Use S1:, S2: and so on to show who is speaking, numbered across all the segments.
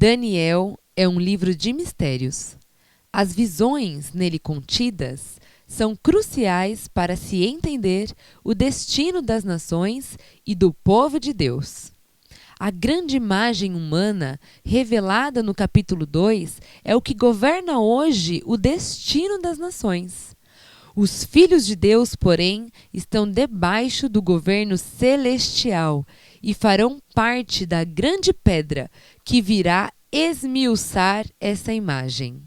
S1: Daniel é um livro de mistérios. As visões nele contidas são cruciais para se entender o destino das nações e do povo de Deus. A grande imagem humana revelada no capítulo 2 é o que governa hoje o destino das nações. Os filhos de Deus, porém, estão debaixo do governo celestial e farão parte da grande pedra que virá esmiuçar essa imagem.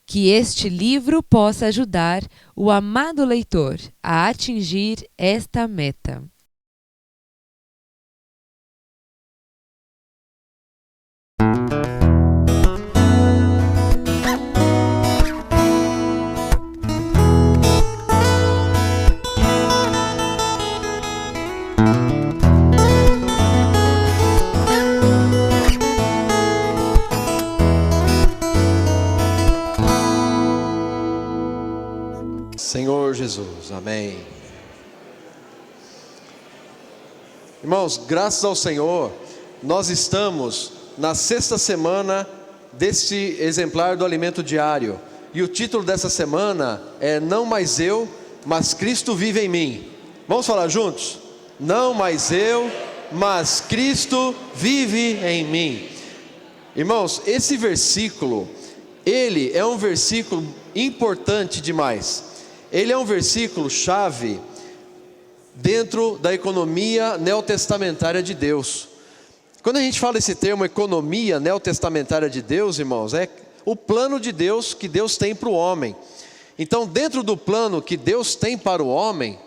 S1: Que este livro possa ajudar o amado leitor a atingir esta meta.
S2: Senhor Jesus, amém. Irmãos, graças ao Senhor, nós estamos na 6ª semana deste exemplar do Alimento Diário. E o título dessa semana é Não Mais Eu, mas Cristo Vive em Mim. Vamos falar juntos? Não mais eu, mas Cristo vive em mim. Irmãos, esse versículo, ele é um versículo importante demais. Ele é um versículo chave dentro da economia neotestamentária de Deus. Quando a gente fala esse termo economia neotestamentária de Deus, irmãos, é o plano de Deus que Deus tem para o homem. Então, dentro do plano que Deus tem para o homem,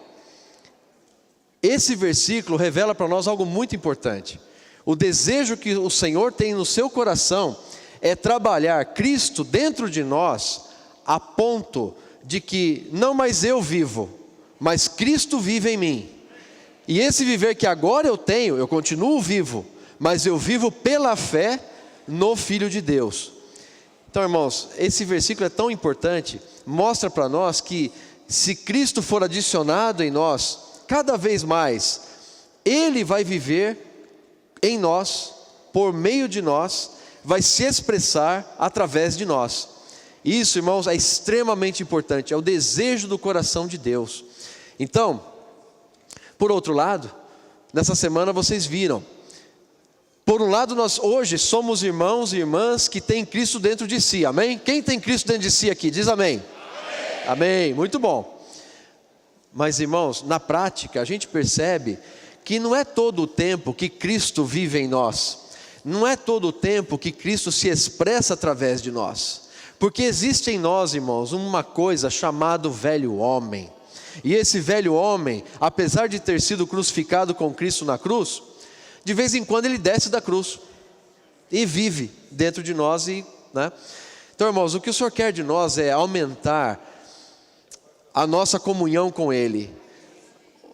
S2: esse versículo revela para nós algo muito importante. O desejo que o Senhor tem no seu coração é trabalhar Cristo dentro de nós a ponto de que não mais eu vivo, mas Cristo vive em mim. E esse viver que agora eu tenho, eu continuo vivo, mas eu vivo pela fé no Filho de Deus. Então, irmãos, esse versículo é tão importante, mostra para nós que se Cristo for adicionado em nós, cada vez mais, Ele vai viver em nós, por meio de nós, vai se expressar através de nós. Isso, irmãos, é extremamente importante, é o desejo do coração de Deus. Então, por outro lado, nessa semana vocês viram, por um lado nós hoje somos irmãos e irmãs que têm Cristo dentro de si, amém? Quem tem Cristo dentro de si aqui, diz amém. Amém, amém, muito bom. Mas, irmãos, na prática a gente percebe que não é todo o tempo que Cristo vive em nós, não é todo o tempo que Cristo se expressa através de nós. Porque existe em nós, irmãos, uma coisa chamada velho homem. E esse velho homem, apesar de ter sido crucificado com Cristo na cruz, de vez em quando ele desce da cruz e vive dentro de nós. Então, irmãos, o que o Senhor quer de nós é aumentar a nossa comunhão com Ele,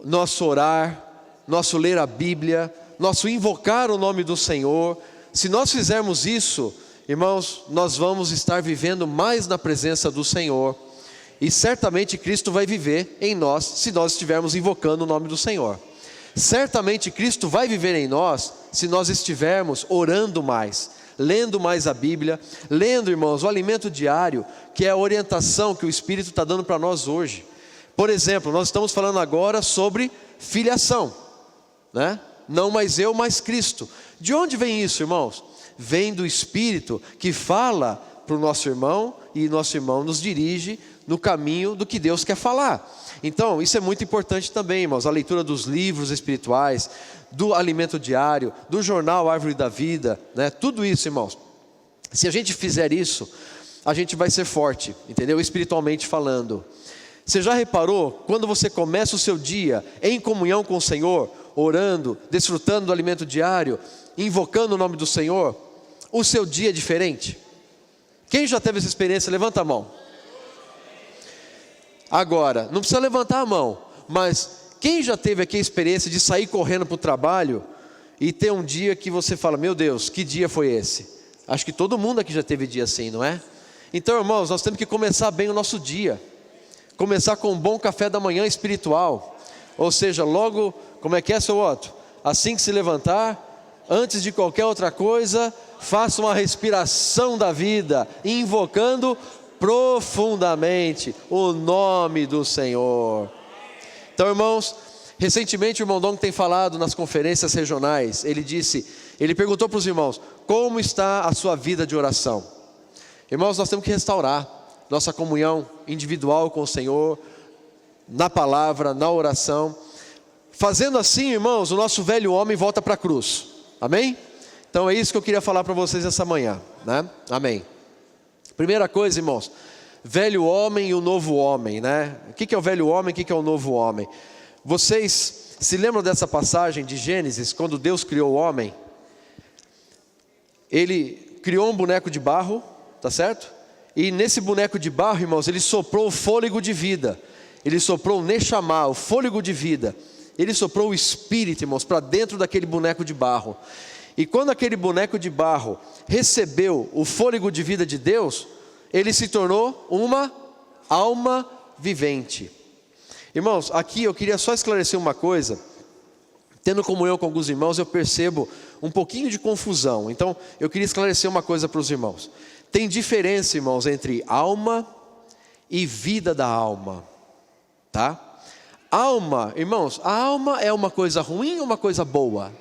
S2: nosso orar, nosso ler a Bíblia, nosso invocar o nome do Senhor. Se nós fizermos isso, irmãos, nós vamos estar vivendo mais na presença do Senhor. E certamente Cristo vai viver em nós, se nós estivermos invocando o nome do Senhor. Certamente Cristo vai viver em nós, se nós estivermos orando mais, lendo mais a Bíblia, lendo, irmãos, o alimento diário, que é a orientação que o Espírito está dando para nós hoje. Por exemplo, nós estamos falando agora sobre filiação, né? Não mais eu, mas Cristo. De onde vem isso, irmãos? Vem do Espírito que fala para o nosso irmão, e nosso irmão nos dirige no caminho do que Deus quer falar. Então, isso é muito importante também, irmãos, a leitura dos livros espirituais, do alimento diário, do jornal Árvore da Vida, né? Tudo isso, irmãos, se a gente fizer isso, a gente vai ser forte, entendeu? Espiritualmente falando. Você já reparou, quando você começa o seu dia em comunhão com o Senhor, orando, desfrutando do alimento diário, invocando o nome do Senhor, o seu dia é diferente? Quem já teve essa experiência? Levanta a mão. Agora, não precisa levantar a mão, mas quem já teve aqui a experiência de sair correndo para o trabalho e ter um dia que você fala, meu Deus, que dia foi esse? Acho que todo mundo aqui já teve dia assim, não é? Então, irmãos, nós temos que começar bem o nosso dia, começar com um bom café da manhã espiritual, ou seja, logo, como é que é, seu Otto? Assim que se levantar, antes de qualquer outra coisa, faça uma respiração da vida, invocando profundamente o nome do Senhor. Então, irmãos, recentemente o irmão Dong tem falado nas conferências regionais. Ele perguntou para os irmãos: como está a sua vida de oração? Irmãos, nós temos que restaurar nossa comunhão individual com o Senhor, na palavra, na oração. Fazendo assim, irmãos, o nosso velho homem volta para a cruz. Amém? Então é isso que eu queria falar para vocês essa manhã, né? Amém. Primeira coisa, irmãos, velho homem e o novo homem, né? O que é o velho homem, o que é o novo homem? Vocês se lembram dessa passagem de Gênesis, quando Deus criou o homem? Ele criou um boneco de barro, tá certo? E nesse boneco de barro, irmãos, ele soprou o fôlego de vida. Ele soprou o Neshama, o fôlego de vida. Ele soprou o espírito, irmãos, para dentro daquele boneco de barro. E quando aquele boneco de barro recebeu o fôlego de vida de Deus, ele se tornou uma alma vivente. Irmãos, aqui eu queria só esclarecer uma coisa. Tendo comunhão com alguns irmãos, eu percebo um pouquinho de confusão. Então, eu queria esclarecer uma coisa para os irmãos. Tem diferença, irmãos, entre alma e vida da alma, tá? Alma, irmãos, a alma é uma coisa ruim ou uma coisa boa?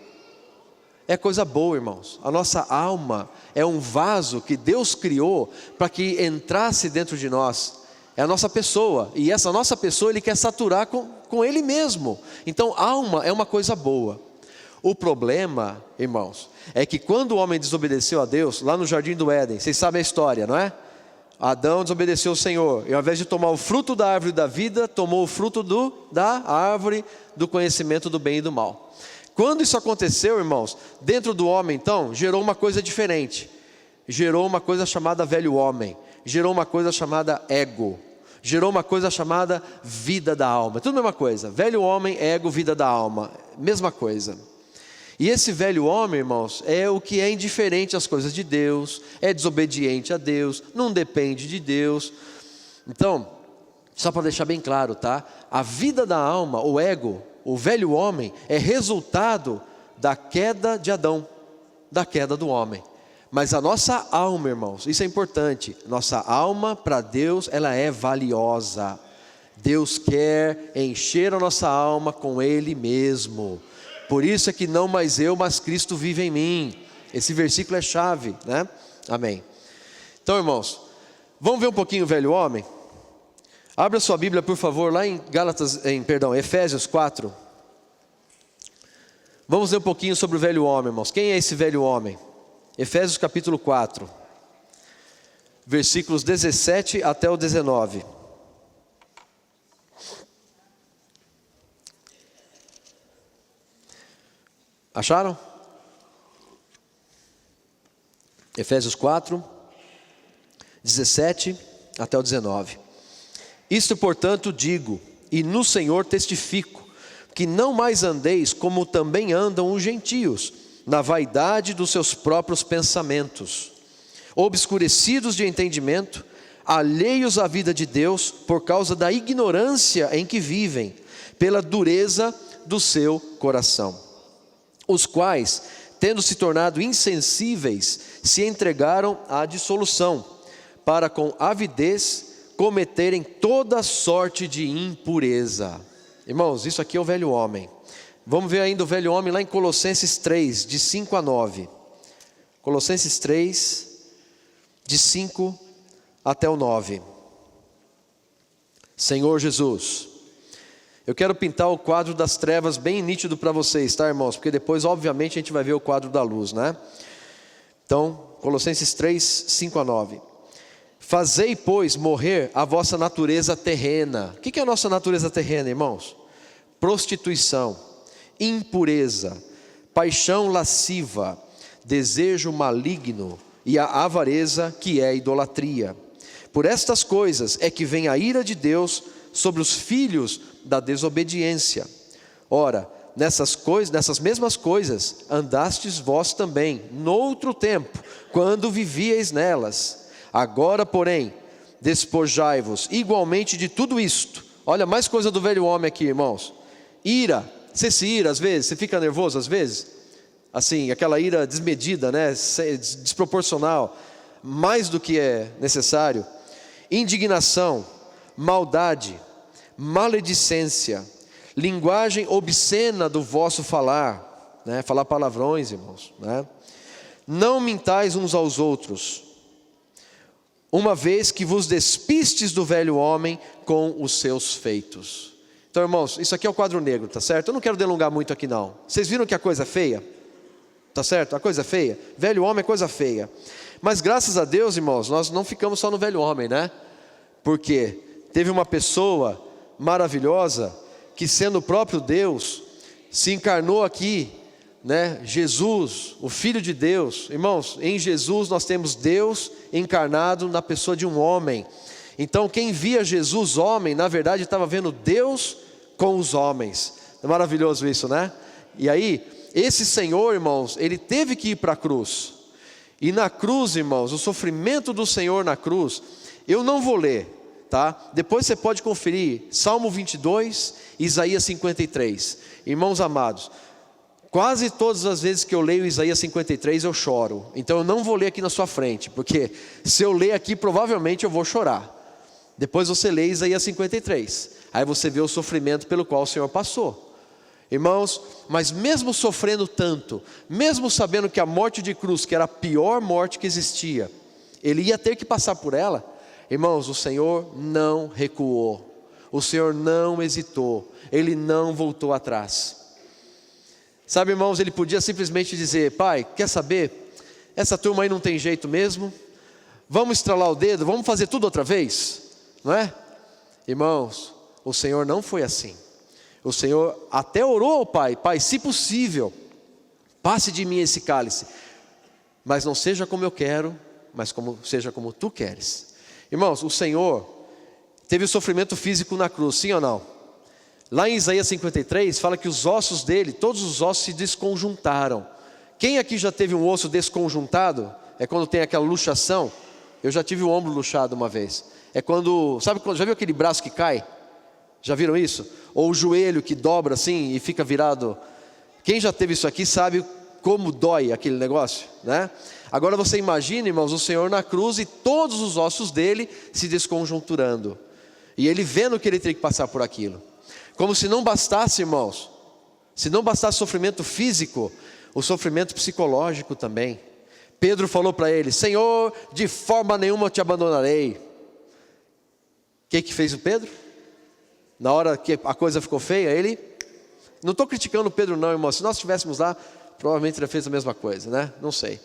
S2: É coisa boa, irmãos. A nossa alma é um vaso que Deus criou para que entrasse dentro de nós. É a nossa pessoa, e essa nossa pessoa Ele quer saturar com Ele mesmo. Então, alma é uma coisa boa. O problema, irmãos, é que quando o homem desobedeceu a Deus, lá no jardim do Éden, vocês sabem a história, não é? Adão desobedeceu ao Senhor, e ao invés de tomar o fruto da árvore da vida, tomou o fruto da árvore do conhecimento do bem e do mal. Quando isso aconteceu, irmãos, dentro do homem, então, gerou uma coisa diferente. Gerou uma coisa chamada velho homem, gerou uma coisa chamada ego, gerou uma coisa chamada vida da alma. Tudo a mesma coisa, velho homem, ego, vida da alma, mesma coisa. E esse velho homem, irmãos, é o que é indiferente às coisas de Deus, é desobediente a Deus, não depende de Deus. Então, só para deixar bem claro, tá? A vida da alma, o ego, o velho homem, é resultado da queda de Adão, da queda do homem. Mas a nossa alma, irmãos, isso é importante, nossa alma para Deus, ela é valiosa. Deus quer encher a nossa alma com Ele mesmo. Por isso é que não mais eu, mas Cristo vive em mim. Esse versículo é chave, né? Amém. Então, irmãos, vamos ver um pouquinho o velho homem? Abra sua Bíblia, por favor, lá em Efésios 4. Vamos ver um pouquinho sobre o velho homem, irmãos. Quem é esse velho homem? Efésios capítulo 4, versículos 17 até o 19. Acharam? Efésios 4, 17 até o 19. Isto, portanto, digo, e no Senhor testifico, que não mais andeis como também andam os gentios, na vaidade dos seus próprios pensamentos, obscurecidos de entendimento, alheios à vida de Deus, por causa da ignorância em que vivem, pela dureza do seu coração. Os quais, tendo se tornado insensíveis, se entregaram à dissolução, para com avidez cometerem toda sorte de impureza. Irmãos, isso aqui é o velho homem. Vamos ver ainda o velho homem lá em Colossenses 3, de 5 a 9. Colossenses 3, de 5 até o 9. Senhor Jesus, eu quero pintar o quadro das trevas bem nítido para vocês, tá, irmãos? Porque depois, obviamente, a gente vai ver o quadro da luz, né? Então, Colossenses 3, 5 a 9. Fazei, pois, morrer a vossa natureza terrena. O que é a nossa natureza terrena, irmãos? Prostituição, impureza, paixão lasciva, desejo maligno e a avareza, que é a idolatria. Por estas coisas é que vem a ira de Deus sobre os filhos da desobediência. Ora, nessas mesmas coisas andastes vós também, noutro tempo, quando vivíeis nelas. Agora, porém, despojai-vos igualmente de tudo isto. Olha, mais coisa do velho homem aqui, irmãos. Ira, você se ira às vezes, você fica nervoso às vezes? assim, aquela ira desmedida, né? Desproporcional, mais do que é necessário. Indignação, maldade, maledicência, linguagem obscena do vosso falar, né? Falar palavrões, irmãos, né? Não mintais uns aos outros, uma vez que vos despistes do velho homem com os seus feitos. Então, irmãos, isso aqui é o quadro negro, tá certo? Eu não quero delongar muito aqui não. Vocês viram que a coisa é feia? Tá certo? A coisa é feia. Velho homem é coisa feia. Mas graças a Deus, irmãos, nós não ficamos só no velho homem, né? Porque teve uma pessoa maravilhosa que, sendo o próprio Deus, se encarnou aqui, né? Jesus, o Filho de Deus. Irmãos, em Jesus nós temos Deus encarnado na pessoa de um homem. Então quem via Jesus homem, na verdade estava vendo Deus com os homens. É maravilhoso isso, né? E aí, esse Senhor, irmãos, ele teve que ir para a cruz. E na cruz, irmãos, o sofrimento do Senhor na cruz, eu não vou ler, tá? Depois você pode conferir Salmo 22, Isaías 53. Irmãos amados, quase todas as vezes que eu leio Isaías 53 eu choro. Então eu não vou ler aqui na sua frente, porque se eu ler aqui provavelmente eu vou chorar. Depois você lê Isaías 53, aí você vê o sofrimento pelo qual o Senhor passou. Irmãos, mas mesmo sofrendo tanto, mesmo sabendo que a morte de cruz, que era a pior morte que existia, ele ia ter que passar por ela, irmãos, o Senhor não recuou, o Senhor não hesitou, ele não voltou atrás. Sabe, irmãos, ele podia simplesmente dizer: Pai, quer saber? Essa turma aí não tem jeito mesmo, vamos estralar o dedo, vamos fazer tudo outra vez, não é? Irmãos, o Senhor não foi assim. O Senhor até orou ao Pai: Pai, se possível, passe de mim esse cálice, mas não seja como eu quero, mas seja como tu queres. Irmãos, o Senhor teve o sofrimento físico na cruz, sim ou não? Lá em Isaías 53 fala que os ossos dele, todos os ossos se desconjuntaram. Quem aqui já teve um osso desconjuntado? É quando tem aquela luxação. Eu já tive o ombro luxado uma vez. É quando, sabe, já viu aquele braço que cai? Já viram isso? Ou o joelho que dobra assim e fica virado. Quem já teve isso aqui sabe como dói aquele negócio, né? Agora você imagina, irmãos, o Senhor na cruz e todos os ossos dele se desconjunturando. E ele vendo que ele teria que passar por aquilo. Como se não bastasse, irmãos, se não bastasse o sofrimento físico, o sofrimento psicológico também. Pedro falou para ele: Senhor, de forma nenhuma eu te abandonarei. O que fez o Pedro? Na hora que a coisa ficou feia, ele... Não estou criticando o Pedro não, irmão. Se nós estivéssemos lá, provavelmente ele fez a mesma coisa, né? Não sei.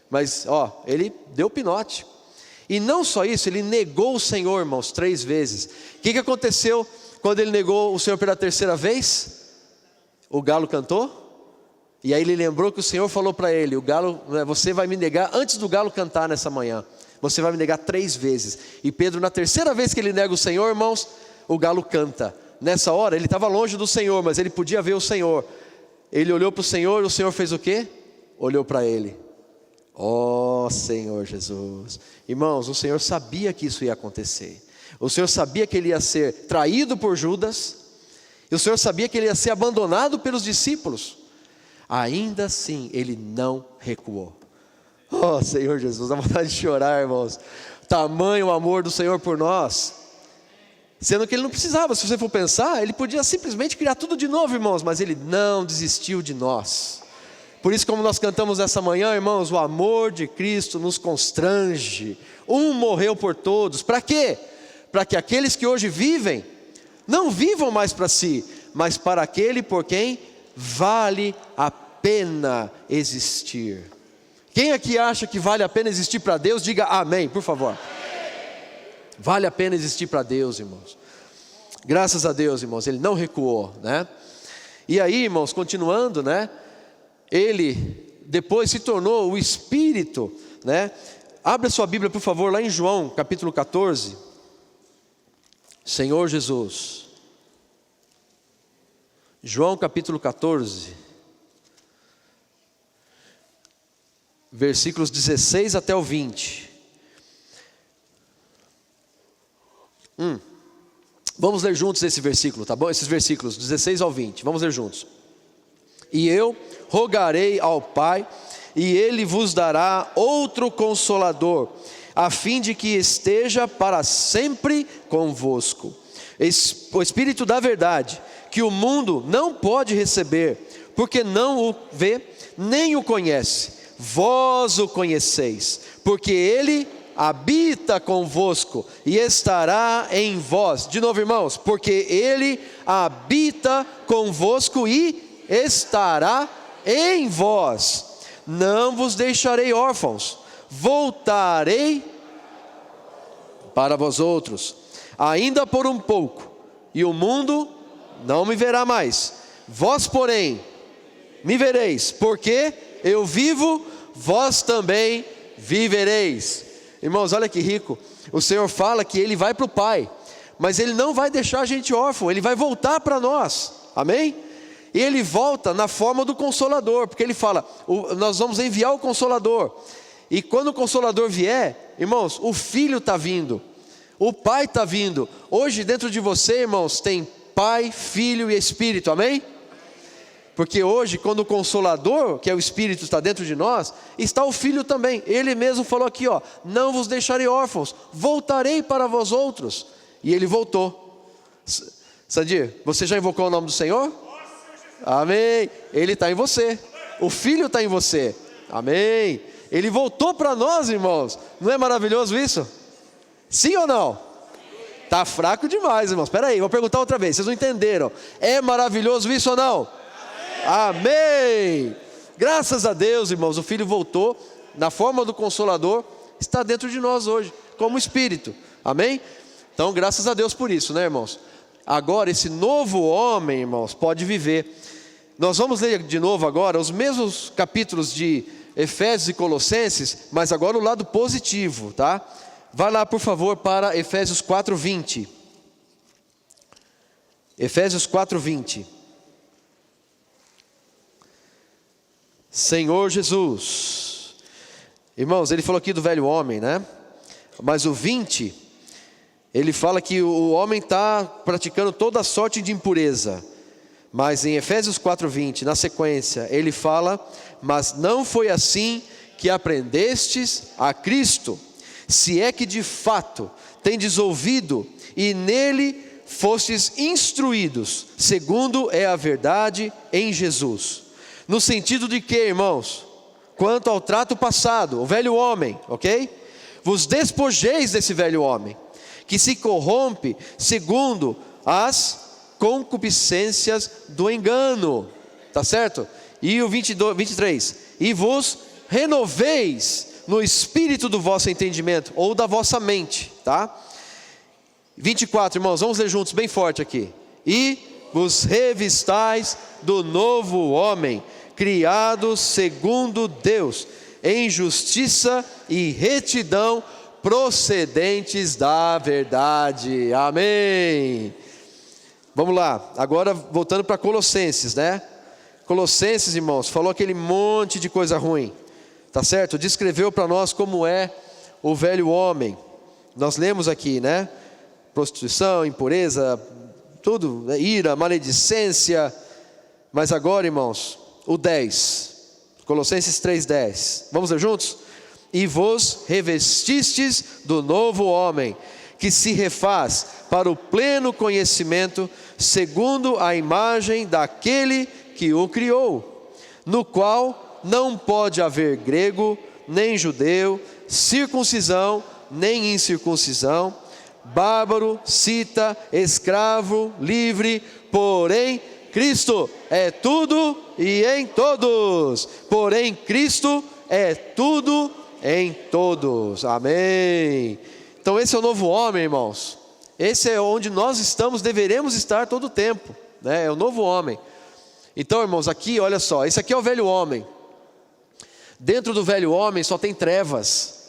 S2: Mas, ele deu pinote. E não só isso, ele negou o Senhor, irmãos, 3 vezes. O que aconteceu quando ele negou o Senhor pela 3ª vez? O galo cantou. E aí ele lembrou que o Senhor falou para ele: o galo, você vai me negar antes do galo cantar nessa manhã. Você vai me negar 3 vezes. E Pedro, na 3ª vez que ele nega o Senhor, irmãos, o galo canta. Nessa hora ele estava longe do Senhor, mas ele podia ver o Senhor. Ele olhou para o Senhor, e o Senhor fez o quê? Olhou para ele. Ó Senhor Jesus. Irmãos, o Senhor sabia que isso ia acontecer. O Senhor sabia que ele ia ser traído por Judas. E o Senhor sabia que ele ia ser abandonado pelos discípulos. Ainda assim ele não recuou. Ó Senhor Jesus, dá vontade de chorar, irmãos. Tamanho amor do Senhor por nós. Sendo que ele não precisava, se você for pensar, ele podia simplesmente criar tudo de novo, irmãos, mas ele não desistiu de nós. Por isso, como nós cantamos essa manhã, irmãos, o amor de Cristo nos constrange. Um morreu por todos. Para quê? Para que aqueles que hoje vivem, não vivam mais para si, mas para aquele por quem vale a pena existir. Quem aqui acha que vale a pena existir para Deus, diga amém, por favor. Vale a pena existir para Deus, irmãos. Graças a Deus, irmãos, ele não recuou, né? E aí, irmãos, continuando, né? Ele depois se tornou o Espírito, né? Abra sua Bíblia, por favor, lá em João, capítulo 14. Senhor Jesus. João, capítulo 14. Versículos 16 até o 20. Vamos ler juntos esse versículo, tá bom? Esses versículos, 16 ao 20, vamos ler juntos. E eu rogarei ao Pai, e Ele vos dará outro Consolador, a fim de que esteja para sempre convosco. O Espírito da verdade, que o mundo não pode receber, porque não o vê, nem o conhece. Vós o conheceis, porque Ele habita convosco e estará em vós. De novo, irmãos, porque Ele habita convosco e estará em vós. Não vos deixarei órfãos, voltarei para vós outros, ainda por um pouco, e o mundo não me verá mais. Vós, porém, me vereis, porque eu vivo, vós também vivereis. Irmãos, olha que rico. O Senhor fala que Ele vai para o Pai, mas Ele não vai deixar a gente órfão, Ele vai voltar para nós, amém? E Ele volta na forma do Consolador, porque Ele fala, nós vamos enviar o Consolador. E quando o Consolador vier, irmãos, o Filho está vindo, o Pai está vindo. Hoje dentro de você, irmãos, tem Pai, Filho e Espírito, amém? Porque hoje, quando o Consolador, que é o Espírito, está dentro de nós, está o Filho também. Ele mesmo falou aqui, ó, não vos deixarei órfãos, voltarei para vós outros. E Ele voltou. Sadir, você já invocou o nome do Senhor? Amém. Ele está em você, o Filho está em você, amém. Ele voltou para nós, irmãos. Não é maravilhoso isso? Sim ou não? Está fraco demais, irmãos. Espera aí, vou perguntar outra vez, vocês não entenderam. É maravilhoso isso ou não? Amém. Graças a Deus, irmãos, o Filho voltou na forma do Consolador, está dentro de nós hoje, como Espírito, amém? Então graças a Deus por isso, né, irmãos? Agora esse novo homem, irmãos, pode viver. Nós vamos ler de novo agora os mesmos capítulos de Efésios e Colossenses, mas agora o lado positivo, tá? Vai lá por favor para Efésios 4:20. Efésios 4:20. Senhor Jesus. Irmãos, ele falou aqui do velho homem, né? Mas o 20, ele fala que o homem está praticando toda sorte de impureza. Mas em Efésios 4:20, na sequência, ele fala, mas não foi assim que aprendestes a Cristo, se é que de fato tendes ouvido e nele fostes instruídos, segundo é a verdade em Jesus. No sentido de que, irmãos, quanto ao trato passado, o velho homem, ok? Vos despojeis desse velho homem, que se corrompe segundo as concupiscências do engano, tá certo? E o 23, e vos renoveis no espírito do vosso entendimento, ou da vossa mente, tá? 24, irmãos, vamos ler juntos bem forte aqui. E vos revistais do novo homem, criado segundo Deus, em justiça e retidão, procedentes da verdade, amém. Vamos lá, agora voltando para Colossenses, né? Colossenses, irmãos, falou aquele monte de coisa ruim, tá certo? Descreveu para nós como é o velho homem. Nós lemos aqui, né? Prostituição, impureza, tudo, né? Ira, maledicência. Mas agora, irmãos, o 10, Colossenses 3:10, vamos ler juntos? E vos revestistes do novo homem, que se refaz para o pleno conhecimento, segundo a imagem daquele que o criou, no qual não pode haver grego, nem judeu, circuncisão, nem incircuncisão, bárbaro, cita, escravo, livre, porém Cristo é tudo e em todos. Porém Cristo é tudo em todos. Amém. Então esse é o novo homem, irmãos. Esse é onde nós estamos, deveremos estar todo o tempo, né? É o novo homem. Então, irmãos, aqui, olha só, esse aqui é o velho homem. Dentro do velho homem só tem trevas.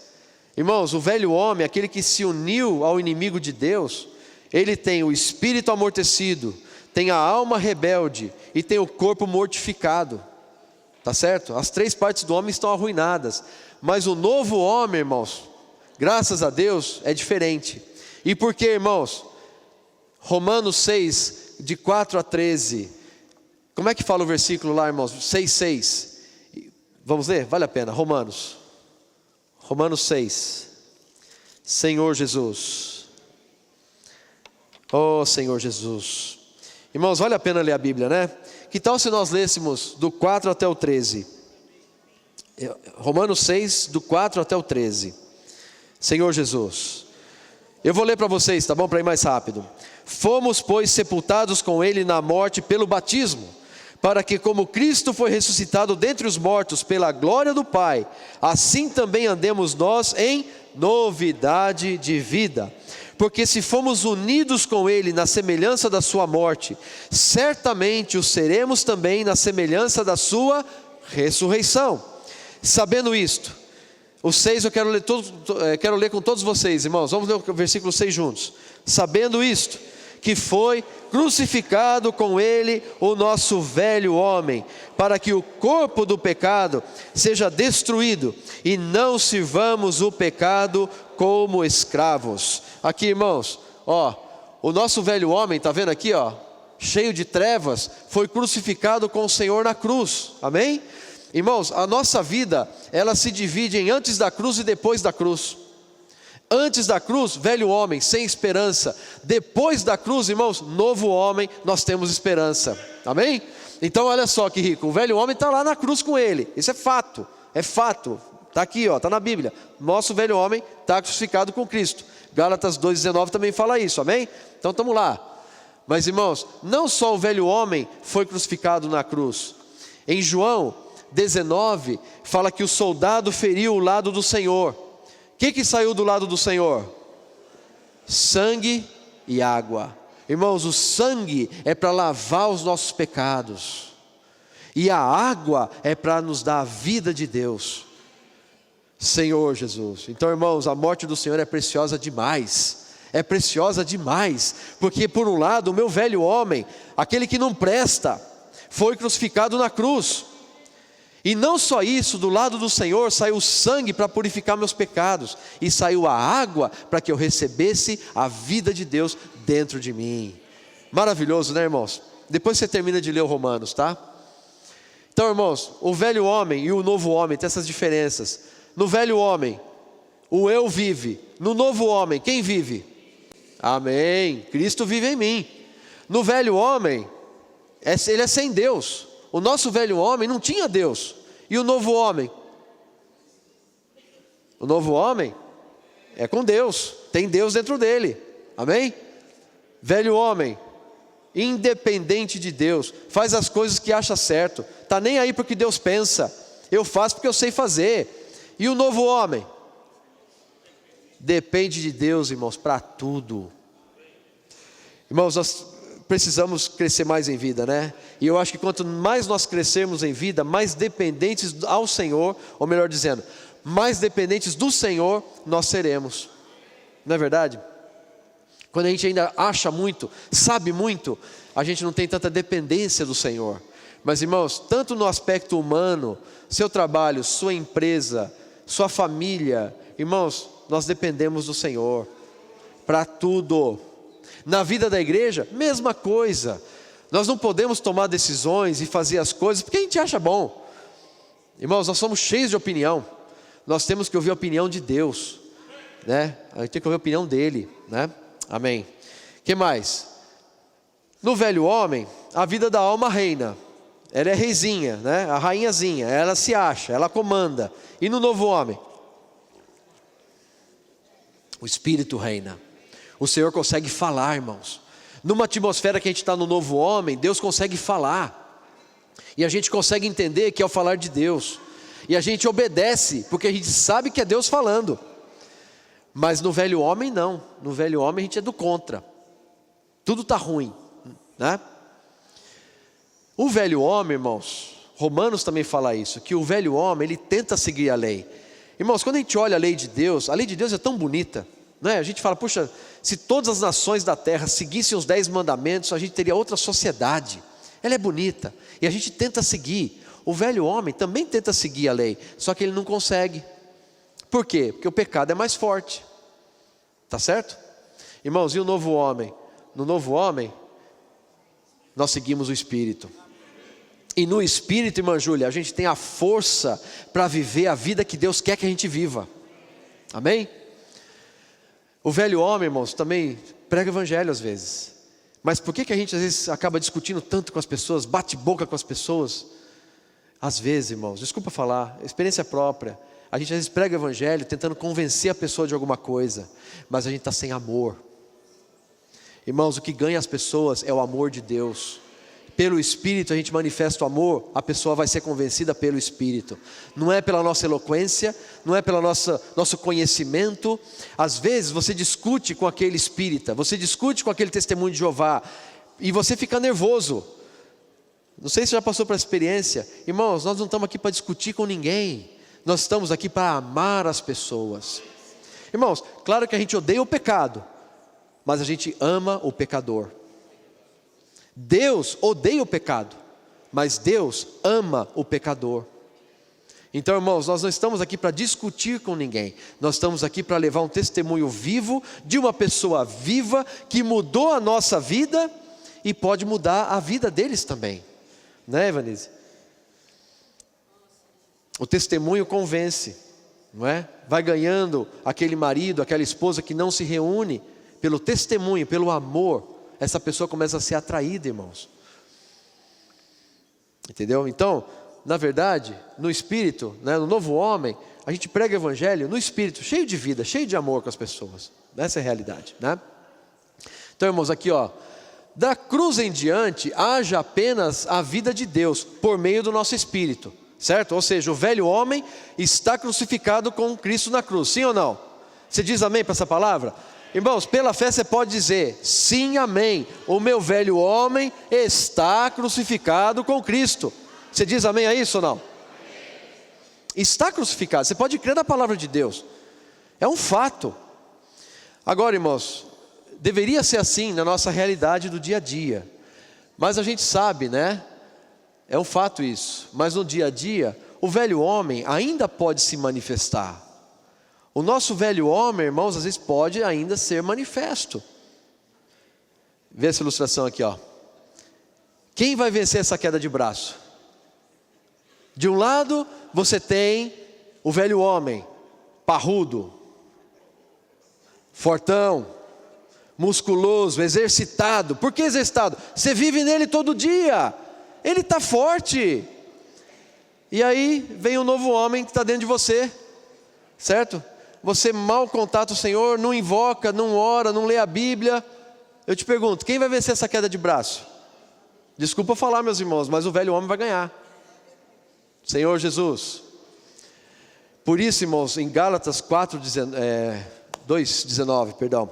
S2: Irmãos, o velho homem, aquele que se uniu ao inimigo de Deus, ele tem o espírito amortecido, tem a alma rebelde e tem o corpo mortificado, tá certo? As três partes do homem estão arruinadas, mas o novo homem, irmãos, graças a Deus, é diferente. E por quê, irmãos? Romanos 6, de 4 a 13, Como é que fala o versículo lá, irmãos? 6:6. Vamos ler? Vale a pena. Romanos 6. Senhor Jesus. Oh, Senhor Jesus. Irmãos, vale a pena ler a Bíblia, né? Que tal se nós lêssemos do 4 até o 13? Romanos 6, do 4 até o 13. Senhor Jesus. Eu vou ler para vocês, tá bom? Para ir mais rápido. Fomos, pois, sepultados com ele na morte pelo batismo, para que, como Cristo foi ressuscitado dentre os mortos pela glória do Pai, assim também andemos nós em novidade de vida. Porque se fomos unidos com ele na semelhança da sua morte, certamente o seremos também na semelhança da sua ressurreição. Sabendo isto, o 6 eu quero ler com todos vocês, irmãos. Vamos ler o versículo 6 juntos. Sabendo isto, que foi crucificado com ele o nosso velho homem, para que o corpo do pecado seja destruído, e não sirvamos o pecado como escravos. Aqui, irmãos, ó, o nosso velho homem, está vendo aqui, ó, cheio de trevas, foi crucificado com o Senhor na cruz, amém? Irmãos, a nossa vida, ela se divide em antes da cruz e depois da cruz. Antes da cruz, velho homem, sem esperança. Depois da cruz, irmãos, novo homem, nós temos esperança. Amém? Então olha só que rico, o velho homem está lá na cruz com ele. Isso é fato, está aqui, está na Bíblia. Nosso velho homem está crucificado com Cristo. Gálatas 2,19 também fala isso, amém? Então estamos lá. Mas irmãos, não só o velho homem foi crucificado na cruz. Em João 19, fala que o soldado feriu o lado do Senhor. O que saiu do lado do Senhor? Sangue e água. Irmãos, o sangue é para lavar os nossos pecados, e a água é para nos dar a vida de Deus. Senhor Jesus. Então, irmãos, a morte do Senhor é preciosa demais. É preciosa demais, porque por um lado o meu velho homem, aquele que não presta, foi crucificado na cruz. E não só isso, do lado do Senhor saiu o sangue para purificar meus pecados, e saiu a água para que eu recebesse a vida de Deus dentro de mim. Maravilhoso, né, irmãos? Depois você termina de ler o Romanos, tá? Então, irmãos, o velho homem e o novo homem tem essas diferenças. No velho homem, o eu vive. No novo homem, quem vive? Amém, Cristo vive em mim. No velho homem, ele é sem Deus. O nosso velho homem não tinha Deus. E o novo homem? O novo homem é com Deus, tem Deus dentro dele, amém? Velho homem, independente de Deus, faz as coisas que acha certo, está nem aí porque Deus pensa, eu faço porque eu sei fazer. E o novo homem? Depende de Deus, irmãos, para tudo. Irmãos, nós precisamos crescer mais em vida, né? E eu acho que quanto mais nós crescermos em vida, mais dependentes ao Senhor, ou melhor dizendo, mais dependentes do Senhor nós seremos. Não é verdade? Quando a gente ainda acha muito, sabe muito, a gente não tem tanta dependência do Senhor. Mas irmãos, tanto no aspecto humano, seu trabalho, sua empresa, sua família, irmãos, nós dependemos do Senhor para tudo. Na vida da igreja, mesma coisa. Nós não podemos tomar decisões e fazer as coisas porque a gente acha bom. Irmãos, nós somos cheios de opinião. Nós temos que ouvir a opinião de Deus, né? A gente tem que ouvir a opinião dele, né? Amém. Que mais? No velho homem, a vida da alma reina. Ela é reizinha, né? A rainhazinha. Ela se acha, ela comanda. E no novo homem? O Espírito reina. O Senhor consegue falar, irmãos. Numa atmosfera que a gente está no novo homem, Deus consegue falar. E a gente consegue entender que é o falar de Deus. E a gente obedece, porque a gente sabe que é Deus falando. Mas no velho homem não. No velho homem a gente é do contra. Tudo está ruim, né? O velho homem, irmãos, Romanos também fala isso, que o velho homem, ele tenta seguir a lei. Irmãos, quando a gente olha a lei de Deus é tão bonita, não é? A gente fala, puxa, se todas as nações da terra seguissem os 10 mandamentos, a gente teria outra sociedade. Ela é bonita, e a gente tenta seguir. O velho homem também tenta seguir a lei, só que ele não consegue. Por quê? Porque o pecado é mais forte. Tá certo? Irmãos, e o novo homem? No novo homem, nós seguimos o Espírito. E no Espírito, irmã Júlia, a gente tem a força para viver a vida que Deus quer que a gente viva. Amém? O velho homem, irmãos, também prega evangelho às vezes. Mas por que a gente às vezes acaba discutindo tanto com as pessoas, bate boca com as pessoas? Às vezes, irmãos, desculpa falar, experiência própria. A gente às vezes prega o evangelho tentando convencer a pessoa de alguma coisa, mas a gente está sem amor. Irmãos, o que ganha as pessoas é o amor de Deus. Pelo Espírito a gente manifesta o amor, a pessoa vai ser convencida pelo Espírito. Não é pela nossa eloquência, não é pelo nosso conhecimento. Às vezes você discute com aquele espírita, você discute com aquele testemunho de Jeová, e você fica nervoso. Não sei se você já passou por essa experiência. Irmãos, nós não estamos aqui para discutir com ninguém. Nós estamos aqui para amar as pessoas. Irmãos, claro que a gente odeia o pecado, mas a gente ama o pecador. Deus odeia o pecado, mas Deus ama o pecador. Então, irmãos, nós não estamos aqui para discutir com ninguém. Nós estamos aqui para levar um testemunho vivo de uma pessoa viva que mudou a nossa vida e pode mudar a vida deles também. Né, Evanise? O testemunho convence, não é? Vai ganhando aquele marido, aquela esposa que não se reúne pelo testemunho, pelo amor. Essa pessoa começa a ser atraída, irmãos. Entendeu? Então, na verdade, no Espírito, né, no novo homem, a gente prega o Evangelho no Espírito, cheio de vida, cheio de amor com as pessoas. Essa é a realidade, né? Então, irmãos, aqui ó, da cruz em diante, haja apenas a vida de Deus, por meio do nosso Espírito, certo? Ou seja, o velho homem está crucificado com Cristo na cruz, sim ou não? Você diz amém para essa palavra? Irmãos, pela fé você pode dizer, sim, amém, o meu velho homem está crucificado com Cristo. Você diz amém a isso ou não? Está crucificado, você pode crer na palavra de Deus, é um fato. Agora, irmãos, deveria ser assim na nossa realidade do dia a dia, mas a gente sabe, né? É um fato isso, mas no dia a dia, o velho homem ainda pode se manifestar. O nosso velho homem, irmãos, às vezes pode ainda ser manifesto. Vê essa ilustração aqui, ó. Quem vai vencer essa queda de braço? De um lado, você tem o velho homem, parrudo, fortão, musculoso, exercitado. Por que exercitado? Você vive nele todo dia, ele está forte. E aí vem um novo homem que está dentro de você, certo? Você mal contata o Senhor, não invoca, não ora, não lê a Bíblia. Eu te pergunto, quem vai vencer essa queda de braço? Desculpa falar, meus irmãos, mas o velho homem vai ganhar. Senhor Jesus. Por isso, irmãos, em Gálatas 2:19, perdão,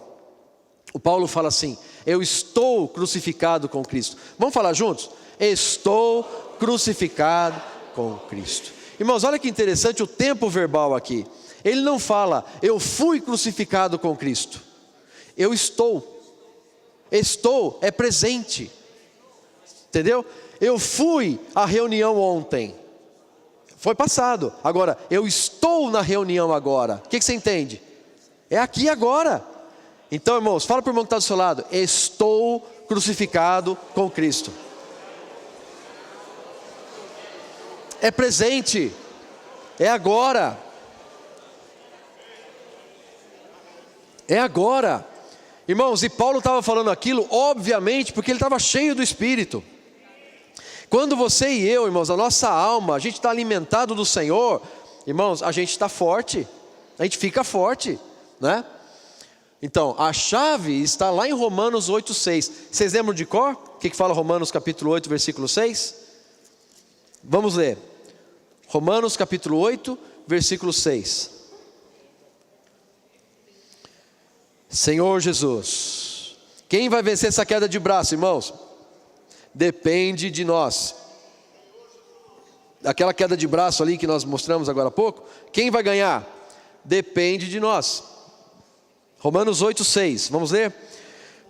S2: o Paulo fala assim, eu estou crucificado com Cristo. Vamos falar juntos? Estou crucificado com Cristo. Irmãos, olha que interessante o tempo verbal aqui. Ele não fala, eu fui crucificado com Cristo. Eu estou. Estou é presente. Entendeu? Eu fui à reunião ontem. Foi passado. Agora, eu estou na reunião agora. O que você entende? É aqui agora. Então, irmãos, fala para o irmão que está do seu lado. Estou crucificado com Cristo. É presente. É agora. É agora. Irmãos, e Paulo estava falando aquilo, obviamente, porque ele estava cheio do Espírito. Quando você e eu, irmãos, a nossa alma, a gente está alimentado do Senhor, irmãos, a gente está forte, a gente fica forte, né? Então, a chave está lá em Romanos 8:6. Vocês lembram de cor? O que fala Romanos capítulo 8, versículo 6? Vamos ler. Romanos capítulo 8, versículo 6. Senhor Jesus, quem vai vencer essa queda de braço, irmãos? Depende de nós. Aquela queda de braço ali que nós mostramos agora há pouco, quem vai ganhar? Depende de nós. Romanos 8:6, vamos ler?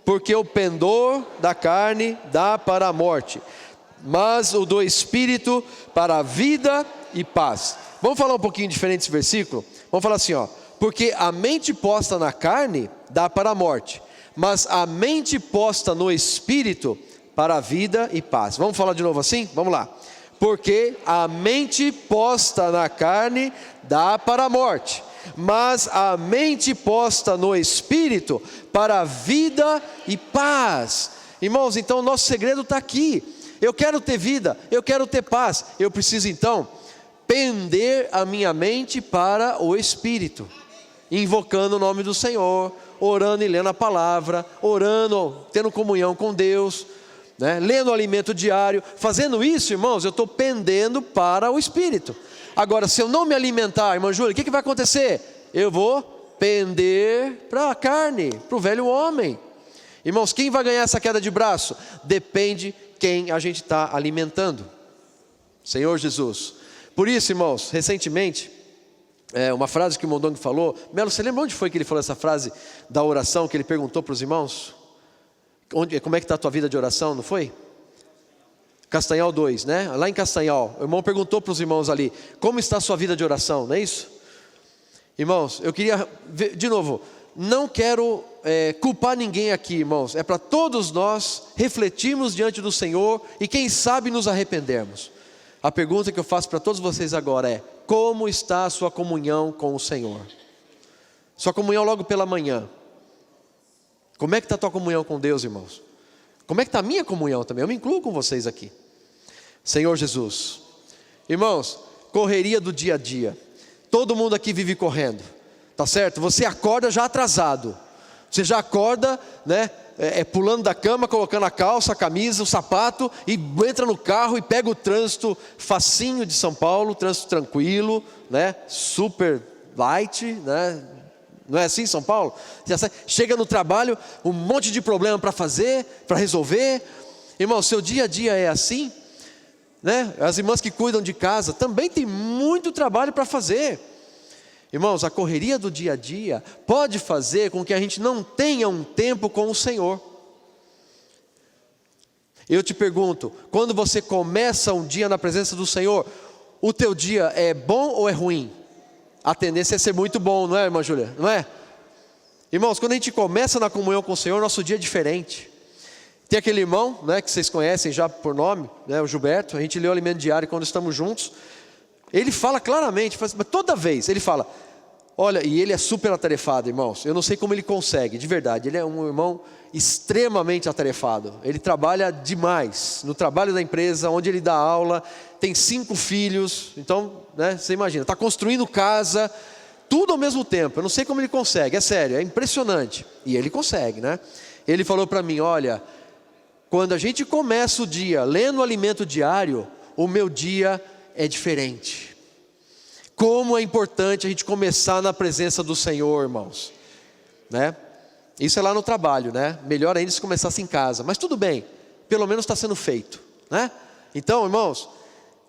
S2: Porque o pendor da carne dá para a morte, mas o do Espírito para a vida e paz. Vamos falar um pouquinho diferente esse versículo? Vamos falar assim, ó. Porque a mente posta na carne dá para a morte, mas a mente posta no Espírito para a vida e paz. Vamos falar de novo assim? Vamos lá. Porque a mente posta na carne dá para a morte, mas a mente posta no Espírito para a vida e paz. Irmãos, então o nosso segredo está aqui. Eu quero ter vida, eu quero ter paz. Eu preciso então pender a minha mente para o Espírito, invocando o nome do Senhor, orando e lendo a palavra, orando, tendo comunhão com Deus, né? Lendo o alimento diário. Fazendo isso, irmãos, eu estou pendendo para o Espírito. Agora, se eu não me alimentar, irmã Júlia, o que vai acontecer? Eu vou pender para a carne, para o velho homem. Irmãos, quem vai ganhar essa queda de braço? Depende quem a gente está alimentando. Senhor Jesus. Por isso, irmãos, recentemente, uma frase que o Mondong falou. Melo, você lembra onde foi que ele falou essa frase da oração, que ele perguntou para os irmãos? Como é que está a tua vida de oração, não foi? Castanhal 2, né? Lá em Castanhal, o irmão perguntou para os irmãos ali, como está a sua vida de oração, não é isso? Irmãos, eu queria ver, de novo, não quero culpar ninguém aqui, irmãos. É para todos nós refletirmos diante do Senhor e quem sabe nos arrependermos. A pergunta que eu faço para todos vocês agora é: como está a sua comunhão com o Senhor? Sua comunhão logo pela manhã. Como é que está a tua comunhão com Deus, irmãos? Como é que está a minha comunhão também? Eu me incluo com vocês aqui. Senhor Jesus. Irmãos, correria do dia a dia. Todo mundo aqui vive correndo, tá certo? Você acorda já atrasado. Você já acorda, né? Pulando da cama, colocando a calça, a camisa, o sapato, e entra no carro e pega o trânsito facinho de São Paulo, trânsito tranquilo, né? Super light, né? Não é assim São Paulo? Chega no trabalho, um monte de problema para fazer, para resolver. Irmão, seu dia a dia é assim, né? As irmãs que cuidam de casa também tem muito trabalho para fazer. Irmãos, a correria do dia a dia pode fazer com que a gente não tenha um tempo com o Senhor. Eu te pergunto, quando você começa um dia na presença do Senhor, o teu dia é bom ou é ruim? A tendência é ser muito bom, não é, irmã Júlia? Não é? Irmãos, quando a gente começa na comunhão com o Senhor, nosso dia é diferente. Tem aquele irmão, né, que vocês conhecem já por nome, né, o Gilberto. A gente lê o alimento diário quando estamos juntos. Ele fala claramente, mas toda vez ele fala, olha, e ele é super atarefado, irmãos. Eu não sei como ele consegue, de verdade. Ele é um irmão extremamente atarefado. Ele trabalha demais no trabalho da empresa, onde ele dá aula. Tem 5 filhos, então, né, você imagina, está construindo casa, tudo ao mesmo tempo. Eu não sei como ele consegue, é sério, é impressionante. E ele consegue, né? Ele falou para mim, olha, quando a gente começa o dia lendo o alimento diário, o meu dia é diferente. Como é importante a gente começar na presença do Senhor, irmãos, né? Isso é lá no trabalho, né? Melhor ainda se começasse em casa, mas tudo bem, pelo menos está sendo feito, né? Então, irmãos,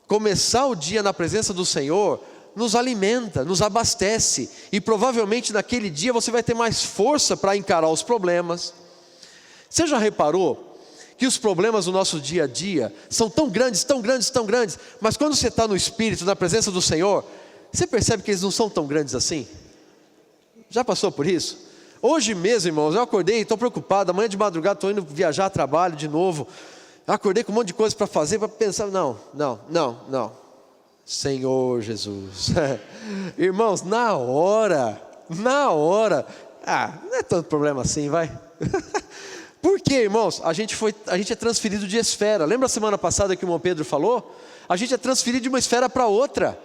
S2: começar o dia na presença do Senhor nos alimenta, nos abastece, e provavelmente naquele dia você vai ter mais força para encarar os problemas. Você já reparou que os problemas do nosso dia a dia são tão grandes, tão grandes, tão grandes, mas quando você está no Espírito, na presença do Senhor, você percebe que eles não são tão grandes assim? Já passou por isso? Hoje mesmo, irmãos, eu acordei, estou preocupado, amanhã de madrugada estou indo viajar a trabalho de novo. Eu acordei com um monte de coisa para fazer, para pensar, não. Senhor Jesus. Irmãos, na hora, não é tanto problema assim, vai. Por quê, irmãos? A gente é transferido de esfera. Lembra a semana passada que o irmão Pedro falou? A gente é transferido de uma esfera para outra.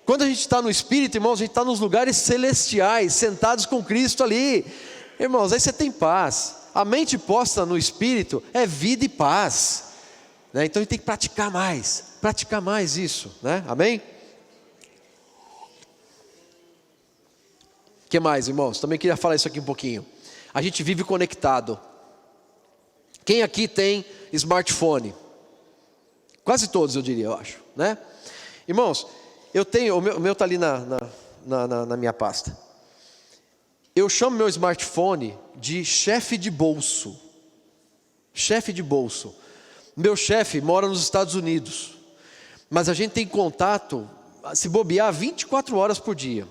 S2: Quando a gente está no Espírito, irmãos, a gente está nos lugares celestiais, sentados com Cristo ali. Irmãos, aí você tem paz. A mente posta no Espírito é vida e paz, né? Então a gente tem que praticar mais isso, né? Amém? O que mais, irmãos? Também queria falar isso aqui um pouquinho. A gente vive conectado. Quem aqui tem smartphone? Quase todos, eu diria, eu acho, né? Irmãos, eu tenho, o meu está ali na minha pasta. Eu chamo meu smartphone de chefe de bolso. Chefe de bolso. Meu chefe mora nos Estados Unidos, mas a gente tem contato, se bobear, 24 horas por dia.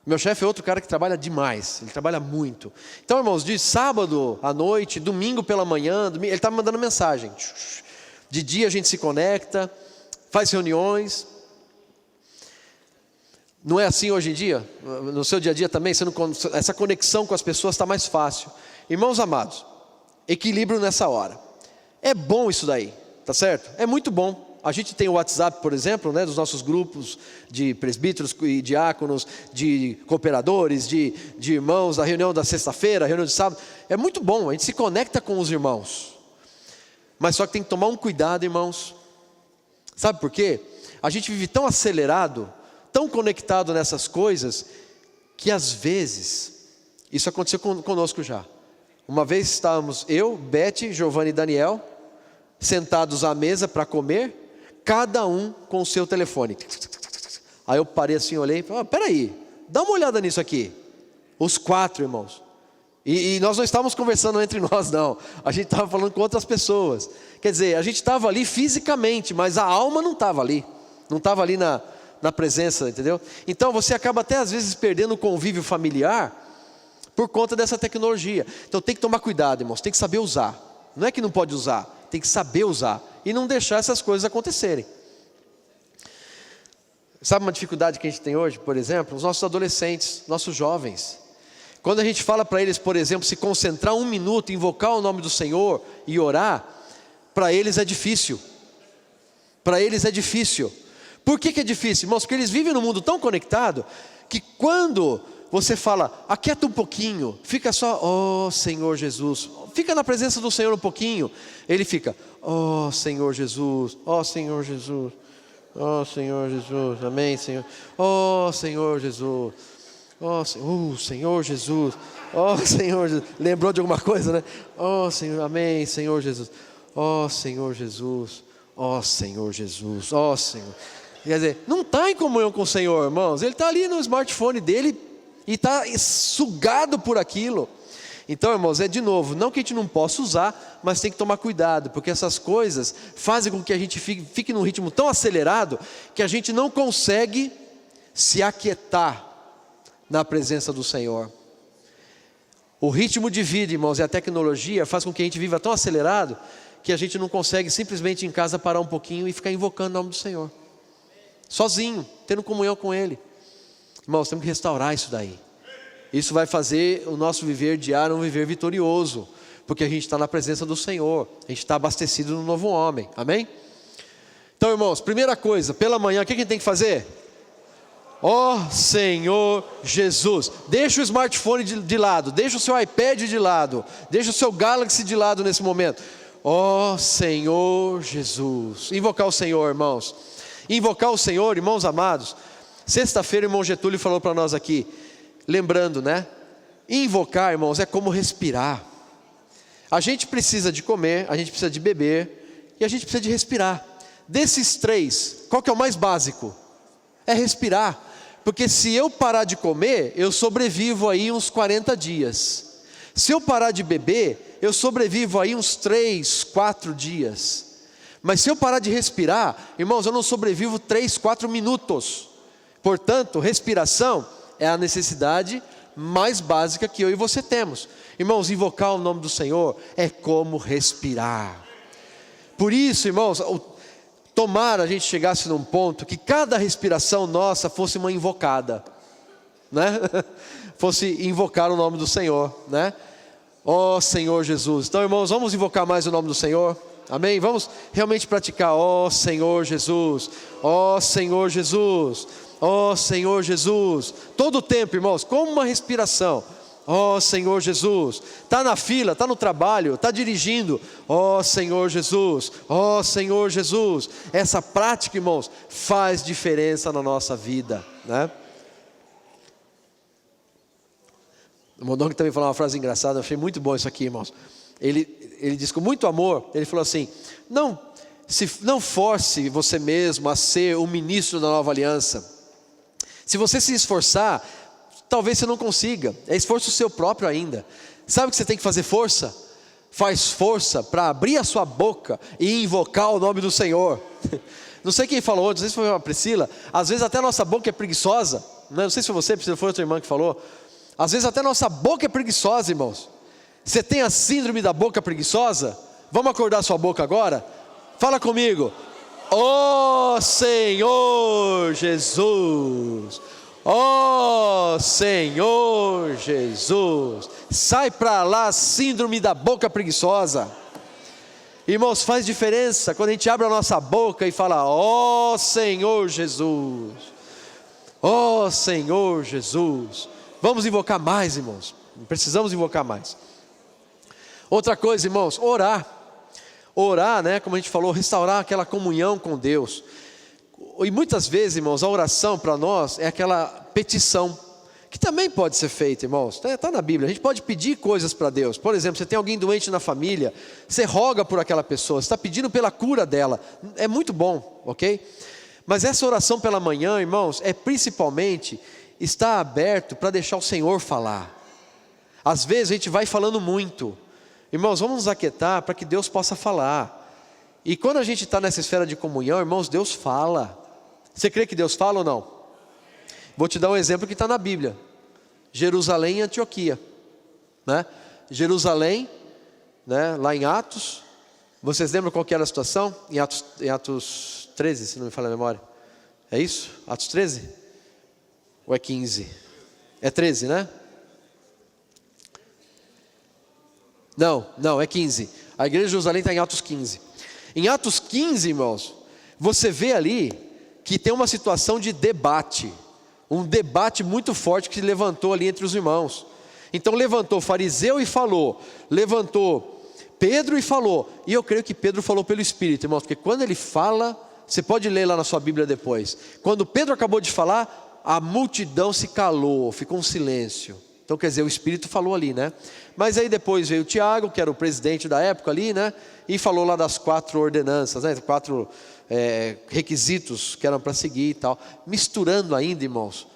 S2: Meu chefe é outro cara que trabalha demais, ele trabalha muito. Então, irmãos, de sábado à noite, domingo pela manhã, ele está me mandando mensagem. De dia a gente se conecta, faz reuniões. Não é assim hoje em dia? No seu dia a dia também, essa conexão com as pessoas está mais fácil. Irmãos amados, equilíbrio nessa hora. É bom isso daí, tá certo? É muito bom. A gente tem o WhatsApp, por exemplo, né, dos nossos grupos de presbíteros e diáconos, de cooperadores, de irmãos, da reunião da sexta-feira, reunião de sábado. É muito bom, a gente se conecta com os irmãos. Mas só que tem que tomar um cuidado, irmãos. Sabe por quê? A gente vive tão acelerado, tão conectado nessas coisas, que às vezes, isso aconteceu conosco já. Uma vez estávamos eu, Beth, Giovanni e Daniel, sentados à mesa para comer, cada um com o seu telefone. Aí eu parei assim, olhei e falei, peraí, dá uma olhada nisso aqui. Os 4 irmãos. E nós não estávamos conversando entre nós não. A gente estava falando com outras pessoas. Quer dizer, a gente estava ali fisicamente, mas a alma não estava ali. Não estava ali na presença, entendeu? Então você acaba até às vezes perdendo o convívio familiar por conta dessa tecnologia. Então tem que tomar cuidado, irmãos, tem que saber usar. Não é que não pode usar, tem que saber usar e não deixar essas coisas acontecerem. Sabe uma dificuldade que a gente tem hoje, por exemplo? Os nossos adolescentes, nossos jovens. Quando a gente fala para eles, por exemplo, se concentrar 1 minuto, invocar o nome do Senhor e orar, para eles é difícil. Para eles é difícil. Por que é difícil, irmãos? Porque eles vivem num mundo tão conectado, que quando você fala, aquieta um pouquinho, fica só, ó Senhor Jesus, fica na presença do Senhor um pouquinho, ele fica, ó Senhor Jesus, ó Senhor Jesus, ó Senhor Jesus, amém Senhor, ó Senhor Jesus, ó Senhor Jesus, ó Senhor Jesus, lembrou de alguma coisa, né? Ó Senhor, amém Senhor Jesus, ó Senhor Jesus, ó Senhor Jesus, ó Senhor. Quer dizer, não está em comunhão com o Senhor, irmãos, ele está ali no smartphone dele, e está sugado por aquilo. Então, irmãos, de novo, não que a gente não possa usar, mas tem que tomar cuidado, porque essas coisas fazem com que a gente fique num ritmo tão acelerado, que a gente não consegue se aquietar na presença do Senhor. O ritmo de vida, irmãos, e a tecnologia faz com que a gente viva tão acelerado, que a gente não consegue simplesmente em casa parar um pouquinho e ficar invocando o nome do Senhor. Sozinho, tendo comunhão com Ele. Irmãos, temos que restaurar isso daí. Isso vai fazer o nosso viver diário um viver vitorioso, porque a gente está na presença do Senhor, a gente está abastecido no novo homem, amém? Então, irmãos, primeira coisa, pela manhã, o que a gente tem que fazer? Ó Senhor Jesus, deixa o smartphone de lado, deixa o seu iPad de lado, deixa o seu Galaxy de lado nesse momento. Ó Senhor Jesus, invocar o Senhor, irmãos. Invocar o Senhor, irmãos amados. Sexta-feira o irmão Getúlio falou para nós aqui, lembrando, né? Invocar, irmãos, é como respirar. A gente precisa de comer, a gente precisa de beber e a gente precisa de respirar. Desses 3, qual que é o mais básico? É respirar. Porque se eu parar de comer, eu sobrevivo aí uns 40 dias. Se eu parar de beber, eu sobrevivo aí uns 3, 4 dias. Mas se eu parar de respirar, irmãos, eu não sobrevivo 3, 4 minutos. Portanto, respiração é a necessidade mais básica que eu e você temos. Irmãos, invocar o nome do Senhor é como respirar. Por isso, irmãos, tomara a gente chegasse num ponto que cada respiração nossa fosse uma invocada, né? Fosse invocar o nome do Senhor, né? Ó Senhor Jesus. Então, irmãos, vamos invocar mais o nome do Senhor. Amém? Vamos realmente praticar. Ó Senhor Jesus. Ó Senhor Jesus. Ó Senhor Jesus, todo o tempo, irmãos, como uma respiração. Ó Senhor Jesus, está na fila, está no trabalho, está dirigindo. Ó Senhor Jesus, ó Senhor Jesus. Essa prática, irmãos, faz diferença na nossa vida, né? O Mondong também falou uma frase engraçada, eu achei muito bom isso aqui, irmãos. Ele diz com muito amor, ele falou assim, não force você mesmo a ser o ministro da nova aliança. Se você se esforçar, talvez você não consiga. É esforço seu próprio ainda. Sabe o que você tem que fazer força? Faz força para abrir a sua boca e invocar o nome do Senhor. Não sei quem falou hoje, não sei se foi a Priscila. Às vezes até a nossa boca é preguiçosa. Não sei se foi você, Priscila, foi outra irmã que falou. Às vezes até a nossa boca é preguiçosa, irmãos. Você tem a síndrome da boca preguiçosa? Vamos acordar sua boca agora? Fala comigo. Ó Senhor Jesus, ó Senhor Jesus. Sai para lá, síndrome da boca preguiçosa. Irmãos, faz diferença quando a gente abre a nossa boca e fala: ó Senhor Jesus, ó Senhor Jesus. Vamos invocar mais, irmãos, precisamos invocar mais. Outra coisa, irmãos, orar. Orar, né, como a gente falou, restaurar aquela comunhão com Deus. E muitas vezes, irmãos, a oração para nós é aquela petição, que também pode ser feita, irmãos, está na Bíblia. A gente pode pedir coisas para Deus. Por exemplo, você tem alguém doente na família, você roga por aquela pessoa, você está pedindo pela cura dela, é muito bom, ok? Mas essa oração pela manhã, irmãos, é principalmente estar aberto para deixar o Senhor falar. Às vezes a gente vai falando muito. Irmãos, vamos nos aquietar para que Deus possa falar. E quando a gente está nessa esfera de comunhão, irmãos, Deus fala. Você crê que Deus fala ou não? Vou te dar um exemplo que está na Bíblia. Jerusalém e Antioquia, né? Jerusalém, né? Lá em Atos. Vocês lembram qual que era a situação? Em Atos 13, se não me falha a memória. É isso? Atos 13? Ou é 15? É 13, né? Não, é 15. A igreja de Jerusalém está em Atos 15. Em Atos 15, irmãos, você vê ali que tem uma situação de debate. Um debate muito forte que se levantou ali entre os irmãos. Então levantou fariseu e falou. Levantou Pedro e falou. E eu creio que Pedro falou pelo Espírito, irmãos. Porque quando ele fala, você pode ler lá na sua Bíblia depois. Quando Pedro acabou de falar, a multidão se calou, ficou um silêncio. Então quer dizer, o Espírito falou ali, né? Mas aí depois veio Tiago, que era o presidente da época ali, né? E falou lá das 4 ordenanças, né? 4 requisitos que eram para seguir e tal. Misturando ainda, irmãos,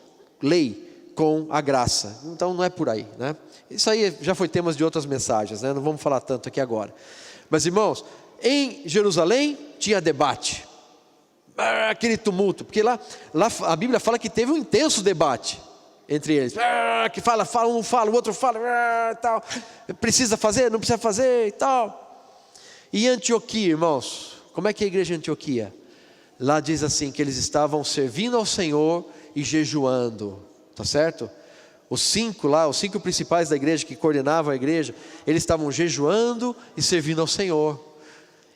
S2: lei com a graça. Então não é por aí, né? Isso aí já foi temas de outras mensagens, né? Não vamos falar tanto aqui agora. Mas irmãos, em Jerusalém tinha debate. Aquele tumulto. Porque lá a Bíblia fala que teve um intenso debate entre eles, que fala, um fala, o outro fala, tal. Precisa fazer, não precisa fazer e tal. E Antioquia, irmãos, como é que é a igreja de Antioquia? Lá diz assim, que eles estavam servindo ao Senhor e jejuando, tá certo? Os 5 principais da igreja, que coordenavam a igreja, eles estavam jejuando e servindo ao Senhor.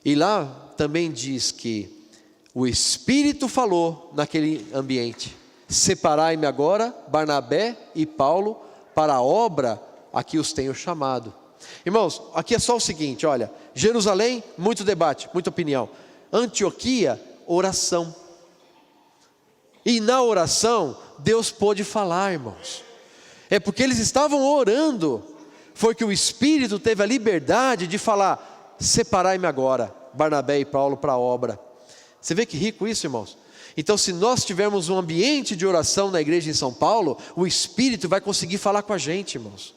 S2: E lá também diz que o Espírito falou naquele ambiente: separai-me agora, Barnabé e Paulo, para a obra a que os tenho chamado. Irmãos, aqui é só o seguinte, olha: Jerusalém, muito debate, muita opinião. Antioquia, oração. E na oração, Deus pôde falar, irmãos. É porque eles estavam orando, foi que o Espírito teve a liberdade de falar: separai-me agora, Barnabé e Paulo, para a obra. Você vê que rico isso, irmãos? Então, se nós tivermos um ambiente de oração na igreja em São Paulo, o Espírito vai conseguir falar com a gente, irmãos.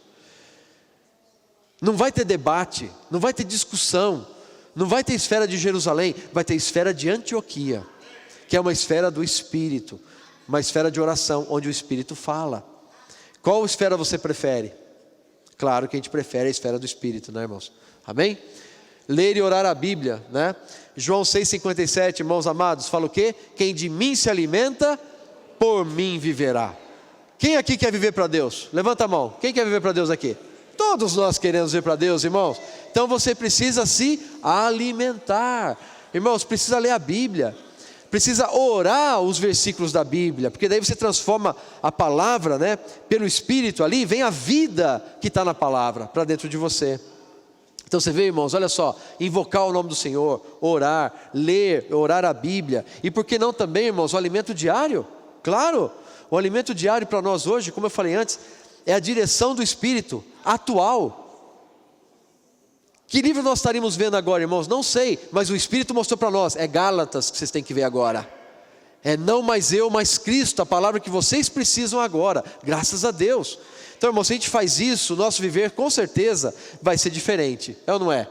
S2: Não vai ter debate, não vai ter discussão, não vai ter esfera de Jerusalém, vai ter esfera de Antioquia, que é uma esfera do Espírito, uma esfera de oração, onde o Espírito fala. Qual esfera você prefere? Claro que a gente prefere a esfera do Espírito, né, irmãos? Amém? Ler e orar a Bíblia, né? João 6,57, irmãos amados, fala o quê? Quem de mim se alimenta, por mim viverá. Quem aqui quer viver para Deus? Levanta a mão. Quem quer viver para Deus aqui? Todos nós queremos viver para Deus, irmãos. Então você precisa se alimentar. Irmãos, precisa ler a Bíblia. Precisa orar os versículos da Bíblia, porque daí você transforma a palavra, né? Pelo Espírito ali, vem a vida que está na palavra para dentro de você. Então você vê, irmãos, olha só, invocar o nome do Senhor, orar, ler, orar a Bíblia. E por que não também, irmãos, o alimento diário? Claro, o alimento diário para nós hoje, como eu falei antes, é a direção do Espírito atual. Que livro nós estaríamos vendo agora, irmãos? Não sei, mas o Espírito mostrou para nós. É Gálatas que vocês têm que ver agora. É não mais eu, mas Cristo, a palavra que vocês precisam agora, graças a Deus. Então, irmão, se a gente faz isso, o nosso viver com certeza vai ser diferente, é ou não é?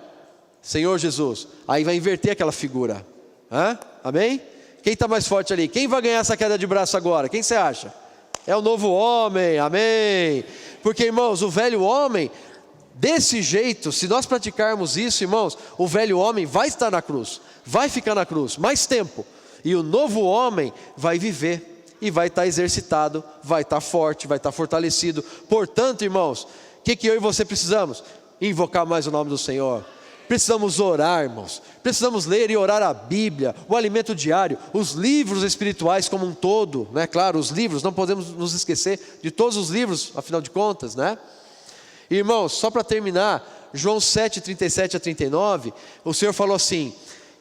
S2: Senhor Jesus, aí vai inverter aquela figura. Amém? Quem está mais forte ali? Quem vai ganhar essa queda de braço agora? Quem você acha? É o novo homem, amém? Porque, irmãos, o velho homem Desse jeito, se nós praticarmos isso, irmãos, o velho homem vai estar na cruz, vai ficar na cruz mais tempo, e o novo homem vai viver e vai estar exercitado, vai estar forte, vai estar fortalecido. Portanto, irmãos, o que eu e você precisamos? Invocar mais o nome do Senhor. Precisamos orar, irmãos. Precisamos ler e orar a Bíblia, o alimento diário, os livros espirituais como um todo, né? Claro, os livros, não podemos nos esquecer de todos os livros, afinal de contas, né? Irmãos, só para terminar, João 7, 37 a 39, o Senhor falou assim: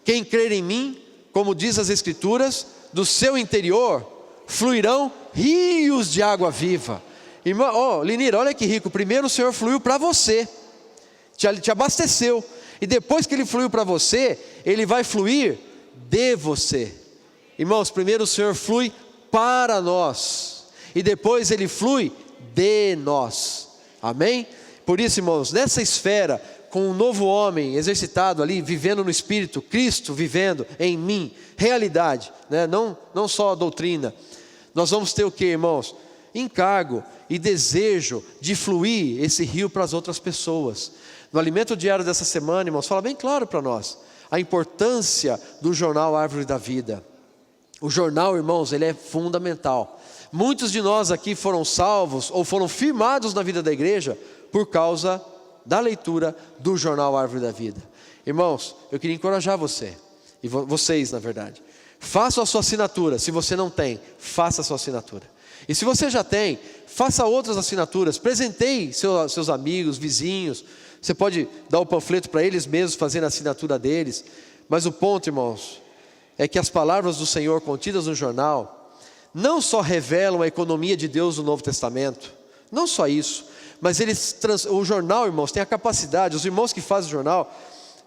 S2: quem crer em mim, como diz as Escrituras, do seu interior fluirão rios de água viva. Irmão, Linira, olha que rico. Primeiro o Senhor fluiu para você, te abasteceu, e depois que Ele fluiu para você, Ele vai fluir de você. Irmãos, primeiro o Senhor flui para nós, e depois Ele flui de nós. Amém? Por isso, irmãos, nessa esfera, com um novo homem exercitado ali, vivendo no Espírito, Cristo vivendo em mim, realidade, né? Não só a doutrina, nós vamos ter o que, irmãos? Encargo e desejo de fluir esse rio para as outras pessoas. No alimento diário dessa semana, irmãos, fala bem claro para nós a importância do jornal Árvore da Vida. O jornal, irmãos, ele é fundamental. Muitos de nós aqui foram salvos ou foram firmados na vida da igreja por causa da leitura do jornal Árvore da Vida. Irmãos, eu queria encorajar você, e vocês na verdade, faça a sua assinatura. Se você não tem, faça a sua assinatura. E se você já tem, faça outras assinaturas, presenteie seus amigos, vizinhos. Você pode dar o panfleto para eles mesmos, fazendo a assinatura deles. Mas o ponto, irmãos, é que as palavras do Senhor contidas no jornal não só revelam a economia de Deus no Novo Testamento, não só isso, mas o jornal, irmãos, tem a capacidade, os irmãos que fazem o jornal,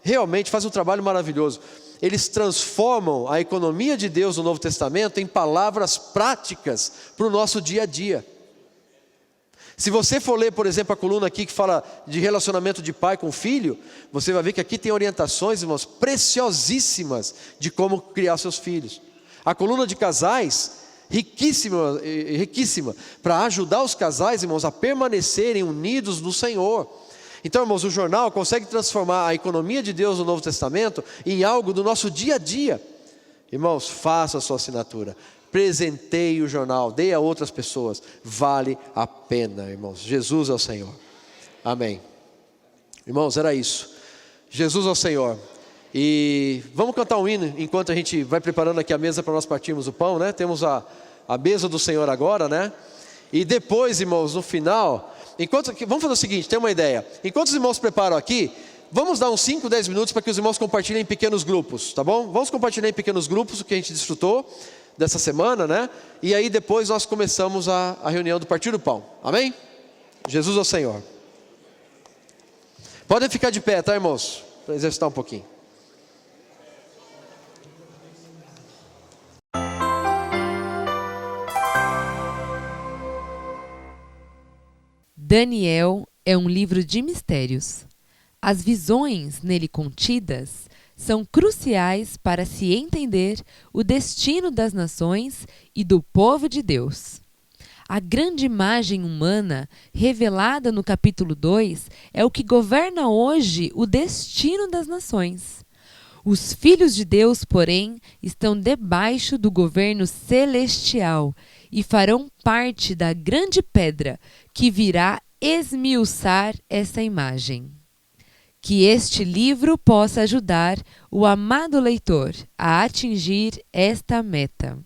S2: realmente fazem um trabalho maravilhoso. Eles transformam a economia de Deus no Novo Testamento em palavras práticas para o nosso dia a dia. Se você for ler, por exemplo, a coluna aqui que fala de relacionamento de pai com filho, você vai ver que aqui tem orientações, irmãos, preciosíssimas de como criar seus filhos. A coluna de casais, riquíssima, para ajudar os casais, irmãos, a permanecerem unidos no Senhor. Então, irmãos, o jornal consegue transformar a economia de Deus no Novo Testamento em algo do nosso dia a dia. Irmãos, faça a sua assinatura, presenteie o jornal, dê a outras pessoas, vale a pena, irmãos. Jesus é o Senhor. Amém. Irmãos, era isso. Jesus é o Senhor. E vamos cantar um hino enquanto a gente vai preparando aqui a mesa para nós partirmos o pão, né? Temos a mesa do Senhor agora, né? E depois, irmãos, no final, vamos fazer o seguinte, tem uma ideia. Enquanto os irmãos preparam aqui, vamos dar uns 5, 10 minutos para que os irmãos compartilhem em pequenos grupos, tá bom? Vamos compartilhar em pequenos grupos o que a gente desfrutou dessa semana, né? E aí depois nós começamos a reunião do Partir do Pão. Amém? Jesus é o Senhor. Podem ficar de pé, tá, irmãos? Para exercitar um pouquinho.
S1: Daniel é um livro de mistérios. As visões nele contidas são cruciais para se entender o destino das nações e do povo de Deus. A grande imagem humana revelada no capítulo 2 é o que governa hoje o destino das nações. Os filhos de Deus, porém, estão debaixo do governo celestial e farão parte da grande pedra que virá esmiuçar essa imagem. Que este livro possa ajudar o amado leitor a atingir esta meta.